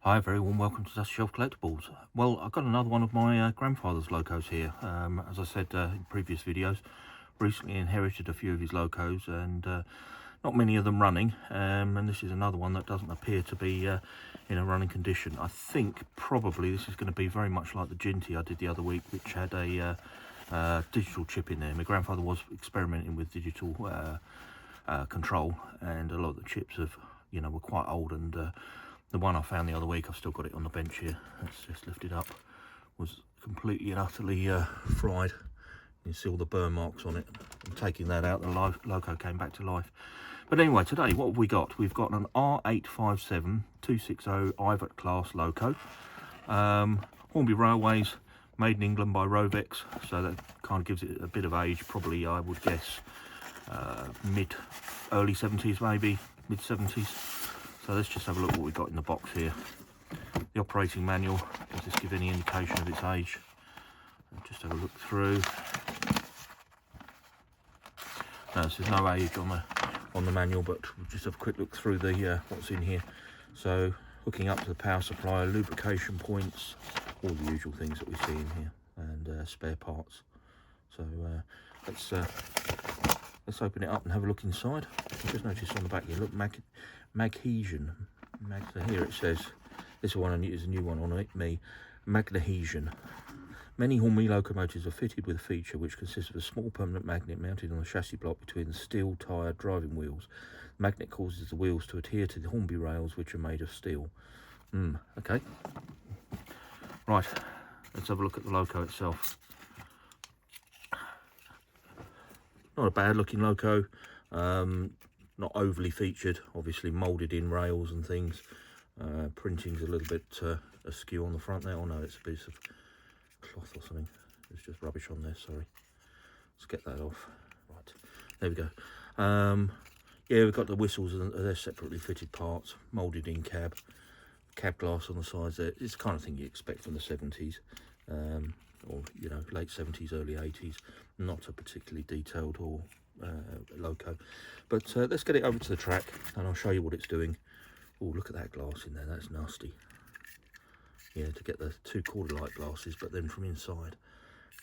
Hi, very warm welcome to Dusty Shelf Collectibles. Well, I've got another one of my grandfather's locos here. As I said in previous videos, recently inherited a few of his locos and not many of them running. And this is another one that doesn't appear to be in a running condition. I think probably this is going to be very much like the Ginty I did the other week, which had a digital chip in there. My grandfather was experimenting with digital control, and a lot of the chips were quite old, and the one I found the other week, I've still got it on the bench here, let's just lift it up, was completely and utterly fried. You can see all the burn marks on it. And taking that out, the loco came back to life. But anyway, today, what have we got? We've got an R857 260 Ivatt class loco. Hornby Railways, made in England by Rovex, so that kind of gives it a bit of age, probably I would guess early 70s, maybe mid 70s. So let's just have a look what we've got in the box here. The operating manual, does this give any indication of its age? Just have a look through. No, there's no age on the manual, but we'll just have a quick look through the what's in here. So hooking up to the power supply, lubrication points, all the usual things that we see in here, and spare parts. So let's open it up and have a look inside. I just noticed on the back here, look, magnesian. So here it says, this one is a new one on it, magnesian. Many Hornby locomotives are fitted with a feature which consists of a small permanent magnet mounted on the chassis block between the steel tyre driving wheels. The magnet causes the wheels to adhere to the Hornby rails, which are made of steel. Okay. Right, let's have a look at the loco itself. Not a bad looking loco, not overly featured, obviously moulded in rails and things. Printing's a little bit askew on the front there. Oh no, it's a piece of cloth or something. There's just rubbish on there, sorry. Let's get that off. Right, there we go. Yeah, we've got the whistles, and they're separately fitted parts, moulded in cab glass on the sides there. It's the kind of thing you expect from the 70s. Or late 70s, early 80s. Not a particularly detailed or loco, but let's get it over to the track and I'll show you what it's doing. Oh, look at that glass in there, that's nasty. Yeah, to get the 2/4 light glasses, but then from inside,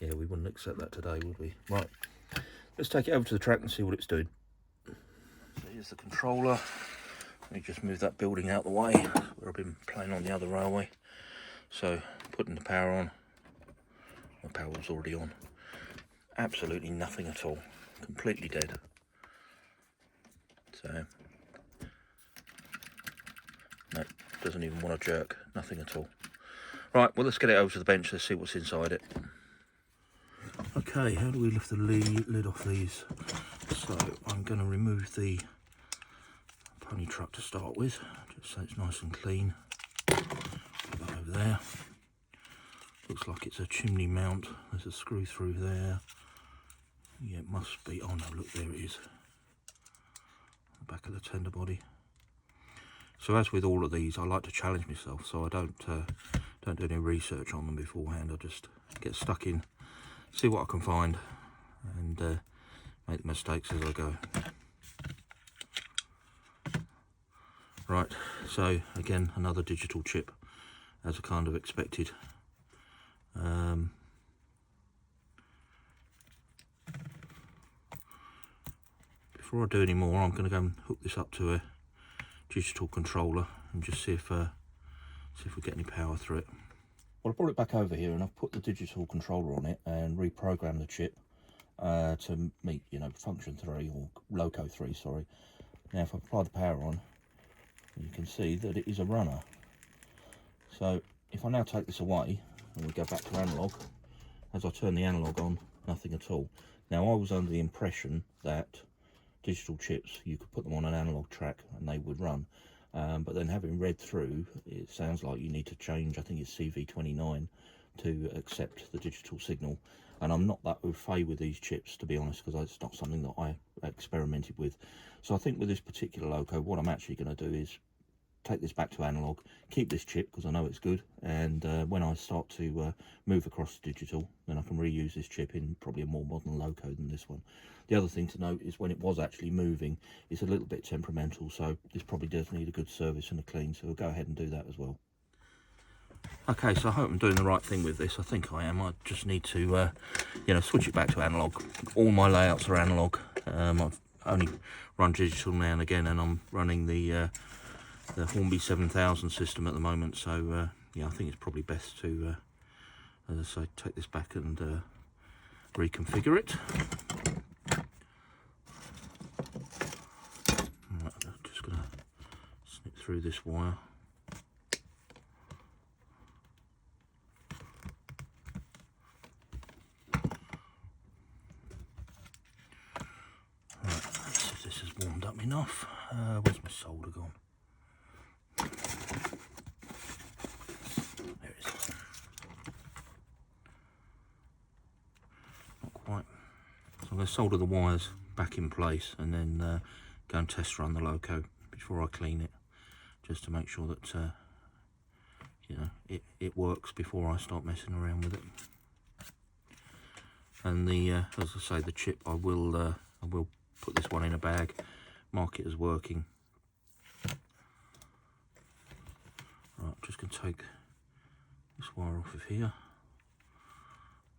yeah, we wouldn't accept that today, would we? Right, let's take it over to the track and see what it's doing. So here's the controller. Let me just move that building out the way where I've been playing on the other railway. So putting the power on. The power was already on. Absolutely nothing at all. Completely dead. So, no, doesn't even want to jerk. Nothing at all. Right, well, let's get it over to the bench. Let's see what's inside it. Okay, how do we lift the lid off these? So, I'm going to remove the pony truck to start with, just so it's nice and clean. Put that over there. Looks like it's a chimney mount. There's a screw through there. Yeah, it must be. Oh no, look, there it is. The back of the tender body. So as with all of these, I like to challenge myself, so I don't do any research on them beforehand. I just get stuck in, see what I can find, and make mistakes as I go. Right, so again, another digital chip, as I kind of expected. Before I do any more, I'm going to go and hook this up to a digital controller and just see if we get any power through it. Well, I brought it back over here and I've put the digital controller on it and reprogrammed the chip to meet, function 3 or loco 3, sorry. Now, if I apply the power on, you can see that it is a runner. So if I now take this away and we go back to analog, as I turn the analog on, nothing at all. Now, I was under the impression that digital chips, you could put them on an analog track and they would run, but then having read through, it sounds like you need to change, I think it's CV29, to accept the digital signal. And I'm not that au fait with these chips, to be honest, because it's not something that I experimented with. So I think with this particular loco, what I'm actually going to do is take this back to analog, keep this chip because I know it's good, and when I start to move across to digital, then I can reuse this chip in probably a more modern loco than this one. The other thing to note is when it was actually moving, it's a little bit temperamental, so this probably does need a good service and a clean, so we'll go ahead and do that as well. Okay, so I hope I'm doing the right thing with this. I think I am. I just need to, you know, switch it back to analog. All my layouts are analog. I've only run digital now and again, and I'm running the Hornby 7000 system at the moment. So yeah, I think it's probably best to, as I say, take this back and reconfigure it. Right, I'm just going to snip through this wire. Warmed up enough. Where's my solder gone? There it is. Not quite. So I'm going to solder the wires back in place and then go and test run the loco before I clean it, just to make sure that you know, it works before I start messing around with it. And the as I say, the chip, I will put this one in a bag, mark it as working. Right, I'm just going to take this wire off of here,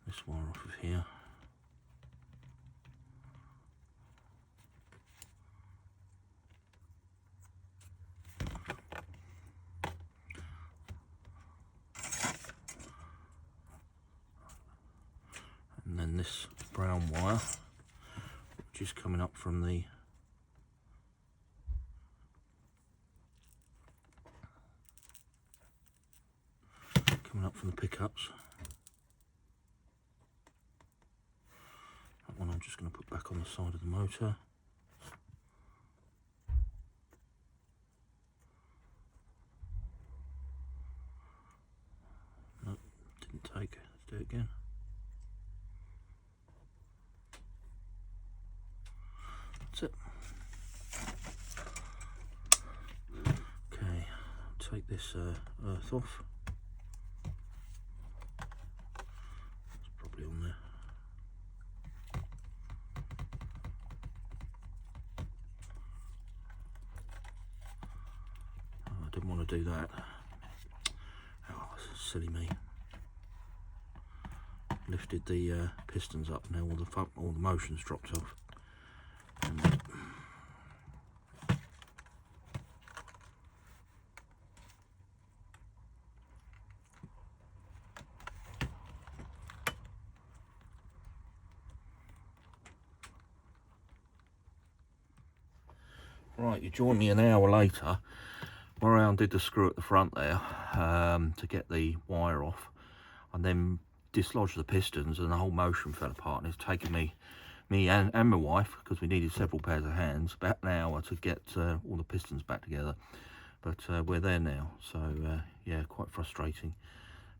this wire off of here. And then this brown wire, which is coming up from the pickups. That one I'm just going to put back on the side of the motor. Nope, didn't take. Let's do it again. That's it. Okay, take this earth off. It's probably on there. Oh, I didn't want to do that. Oh, silly me. Lifted the pistons up, now all the motion's dropped off. And right, you join me an hour later where I undid the screw at the front there to get the wire off, and then dislodged the pistons, and the whole motion fell apart. And it's taken me and my wife, because we needed several pairs of hands, about an hour to get all the pistons back together. But we're there now, so yeah, quite frustrating.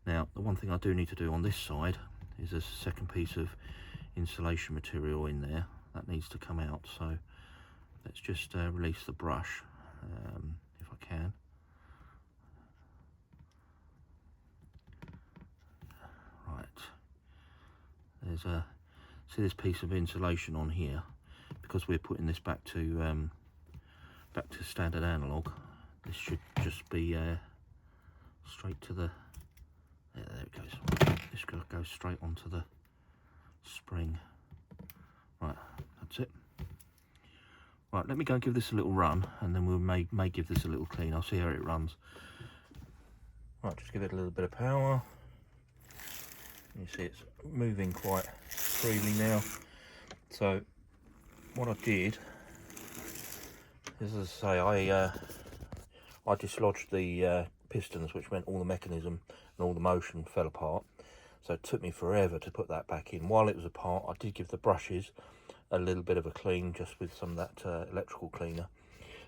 Now, the one thing I do need to do on this side is there's a second piece of insulation material in there that needs to come out. So let's just release the brush if I can. Right, there's a, see this piece of insulation on here, because we're putting this back to standard analog. This should just be straight to the, there it goes. This goes straight onto the spring. Right, that's it. Right, let me go and give this a little run, and then we may give this a little clean. I'll see how it runs. Right, just give it a little bit of power. You see it's moving quite freely now. So what I did is, as I say, I dislodged the pistons, which meant all the mechanism and all the motion fell apart. So it took me forever to put that back in. While it was apart, I did give the brushes a little bit of a clean, just with some of that electrical cleaner.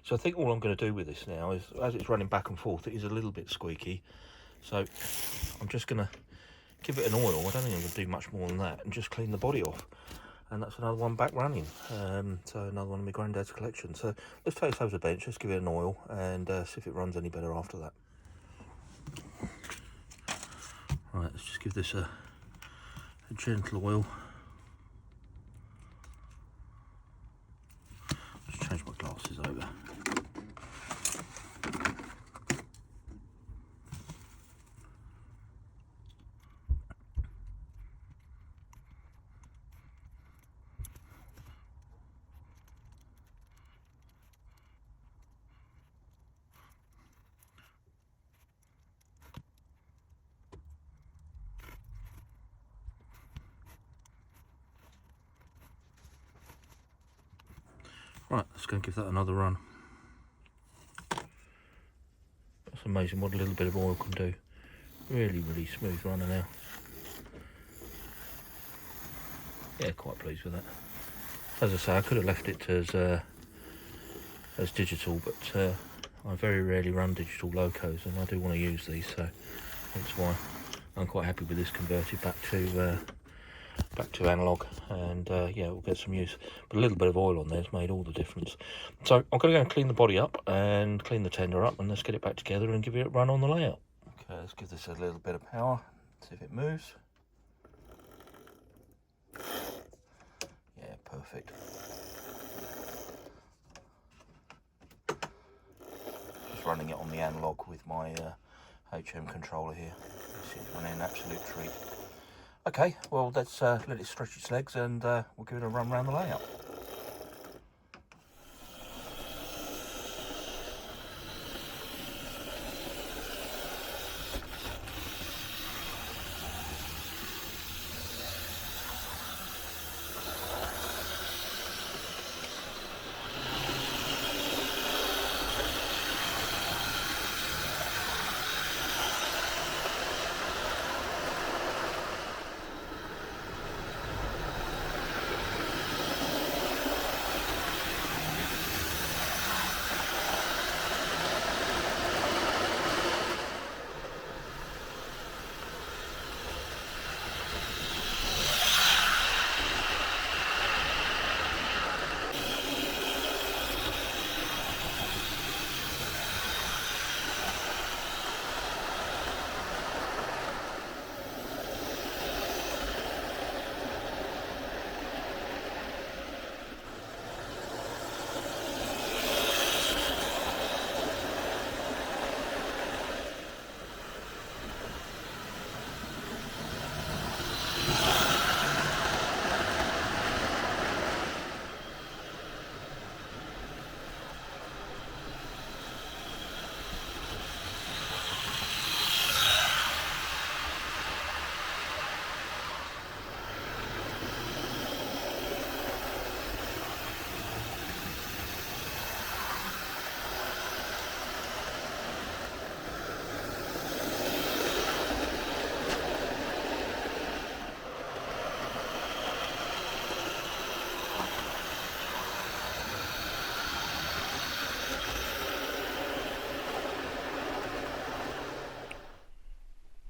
So I think all I'm going to do with this now is, as it's running back and forth, it is a little bit squeaky. So I'm just going to give it an oil. I don't think I'm going to do much more than that, and just clean the body off. And that's another one back running. So another one of my granddad's collection. So let's take this over the bench, let's give it an oil, and see if it runs any better after that. Right, let's just give this a gentle oil. Just change my glasses over. Right, let's go and give that another run. That's amazing what a little bit of oil can do. Really, really smooth runner now. Yeah, quite pleased with that. As I say, I could have left it as digital, but I very rarely run digital locos, and I do want to use these, so that's why I'm quite happy with this converted back to analog. And yeah, we'll get some use. But a little bit of oil on there has made all the difference. So I'm going to go and clean the body up and clean the tender up, and let's get it back together and give it a run on the layout. Okay, let's give this a little bit of power, see if it moves. Yeah, perfect. Just running it on the analog with my HM controller here. It's running an absolute treat. Okay, well let's let it stretch its legs, and we'll give it a run around the layout.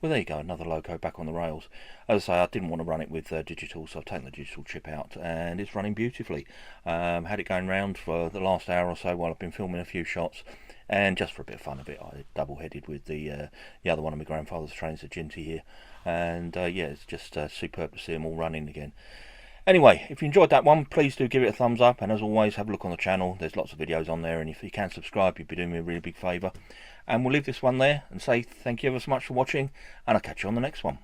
Well, there you go, another loco back on the rails. As I say, I didn't want to run it with digital, so I've taken the digital chip out, and it's running beautifully. Had it going round for the last hour or so while I've been filming a few shots, and just for a bit of fun of it, I double-headed with the other one of my grandfather's trains, the Ginty here, and yeah, it's just superb to see them all running again. Anyway, if you enjoyed that one, please do give it a thumbs up, and as always, have a look on the channel. There's lots of videos on there, and if you can subscribe, you'd be doing me a really big favour. And we'll leave this one there and say thank you ever so much for watching, and I'll catch you on the next one.